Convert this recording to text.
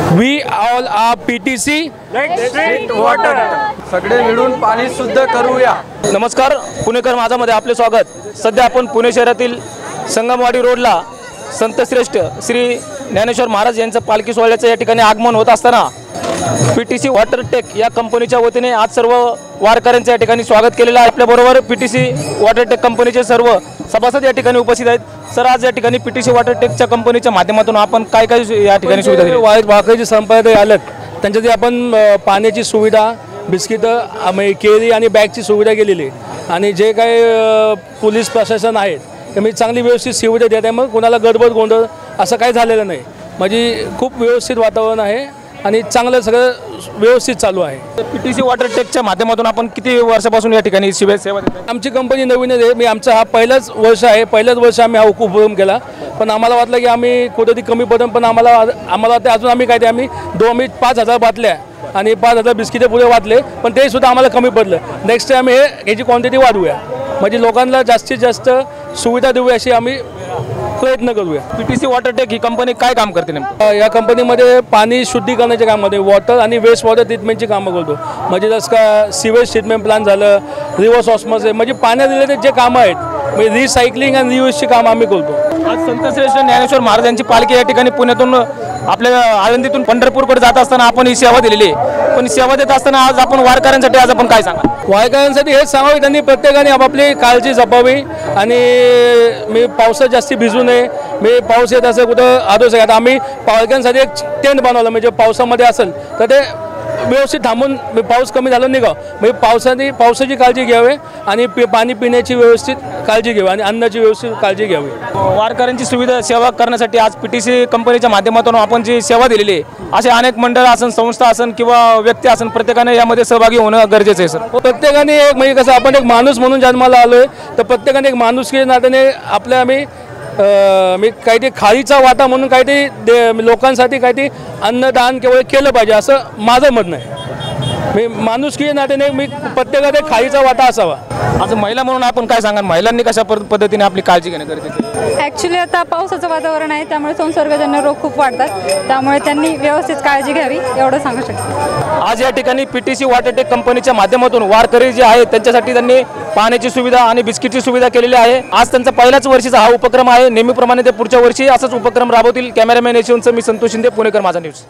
We all are PTC street water सगळे मिळून पाणी शुद्ध करूया। नमस्कार, पुणेकर माझामध्ये आपले स्वागत। सध्या आपण पुणे शहरातील संगमवाडी रोडला संतश्रेष्ठ श्री ज्ञानेश्वर महाराज यांचं पालखी सोहळ्याचं या ठिकाणी आगमन होत असताना PTC वॉटरटेक या कंपनीच्या वतीने आज सर्व वारकऱ्यांचं या ठिकाणी स्वागत केलेलं आहे। आपल्याबरोबर PTC वॉटरटेक कंपनीचे सर्व सभासद या ठिकाणी उपस्थित आहेत। सर, आज या ठिकाणी PTC वॉटरटेकच्या कंपनीच्या माध्यमातून आपण काय काय या ठिकाणी सुविधा दिली? वारकरी संप्रदाय आलेत त्यांच्यासाठी आपण पाण्याची सुविधा, बिस्किटं, केळी आणि बॅगची सुविधा केलेली आणि जे काही पोलीस प्रशासन आहेत ते मी चांगली व्यवस्थित सुविधा देत आहे। मग कोणाला गडबड गोंधळ असं काही झालेलं नाही, म्हणजे खूप व्यवस्थित वातावरण आहे आणि चांगलं सगळं व्यवस्थित चालू आहे। PTC वॉटरटेकच्या माध्यमातून आपण किती वर्षापासून या ठिकाणी सेवा देतो? आमची कंपनी नवीनच आहे, आमचा हा पहिलाच वर्ष आहे। पहिल्याच वर्ष आम्ही हा उपक्रम केला, पण आम्हाला वाटलं की आम्ही कुठेतरी कमी पडेल, पण आम्हाला वाटतं अजून आम्ही काय ते आम्ही 5,000 बाटल्या आणि 5,000 बिस्किटे पुढे वाटले, पण ते सुद्धा आम्हाला कमी पडलं। नेक्स्ट टाइम याची क्वांटिटी वाढवूया, म्हणजे लोकांना जास्तीत जास्त सुविधा देऊया अशी आम्ही प्रयत्न करूया। PTC वॉटरटेक ही कंपनी काय काम करते नेमकं? या कंपनीमध्ये पाणी शुद्धीकरणाच्या कामामध्ये वॉटर आणि वेस्ट वॉटर ट्रीटमेंटची कामं करतो, म्हणजे जसं का सिवेज ट्रीटमेंट प्लांट झालं, रिव्हर्स ऑस्मॉसिस, म्हणजे पाण्या रिलेटेड जे कामं आहेत, म्हणजे रिसायकलिंग आणि रियूजची कामं आम्ही करतो। आज संतश्रेष्ठ ज्ञानेश्वर महाराजांची पालखी या ठिकाणी पुण्यातून आपल्या आळंदीतून पंढरपूरकडे जात असताना आपण ही सेवा दिलेली आहे, पण सेवा देत असताना आज आपण वारकऱ्यांसाठी आज आपण काय सांगा? वारकऱ्यांसाठी हेच सांगावे, त्यांनी प्रत्येकाने आपापली काळजी जपावी आणि मी पावसात जास्ती भिजू नये। मी पाऊस येत असं कुठं आदोस आहे, आता आम्ही वारकऱ्यांसाठी एक टेंट बनवलं, म्हणजे पावसामध्ये असेल तर ते व्यवस्थित थांबून पाऊस कमी झाला निघाव, म्हणजे पावसाची काळजी घ्यावी आणि पाणी पिण्याची व्यवस्थित काळजी घ्यावी आणि अन्नाची व्यवस्थित काळजी घ्यावी। वारकऱ्यांची सुविधा सेवा करण्यासाठी आज PTC कंपनीच्या माध्यमातून आपण जी सेवा दिलेली आहे, असे अनेक मंडळ असन, संस्था असन किंवा व्यक्ती असन, प्रत्येकाने यामध्ये सहभागी होणं गरजेचं आहे। सर, प्रत्येकाने एक म्हणजे कसं आपण एक माणूस म्हणून जन्माला आलोय, तर प्रत्येकाने एक माणुसकी नात्याने आपल्या मी काहीतरी खालीचा वाटा म्हणून काहीतरी लोकांसाठी काहीतरी अन्नदान केवळ केलं पाहिजे असं माझं म्हणणं आहे। मी माणुसकी नात्याने मी प्रत्येकात एक खालीचा वाटा असावा। आज महिला म्हणून आपण काय सांगा, महिलांनी कशा पद्धतीने आपली काळजी घेणं गरजेचं आहे? ॲक्च्युली आता पावसाचं वातावरण आहे, त्यामुळे संसर्गजन्य रोग खूप वाढतात, त्यामुळे त्यांनी व्यवस्थित काळजी घ्यावी एवढं सांगू शकतो। आज या ठिकाणी PTC वॉटरटेक कंपनीच्या माध्यमातून वारकरी जे आहेत त्यांच्यासाठी त्यांनी पाण्याची सुविधा आणि बिस्किटची सुविधा केलेली आहे। आज त्यांचा पहिल्याच वर्षीचा हा उपक्रम आहे। नेहमीप्रमाणे ते पुढच्या वर्षी असाच उपक्रम राबवतील। कॅमेरामॅन यशवंत, मी संतोष शिंदे, पुणेकर माझा न्यूज।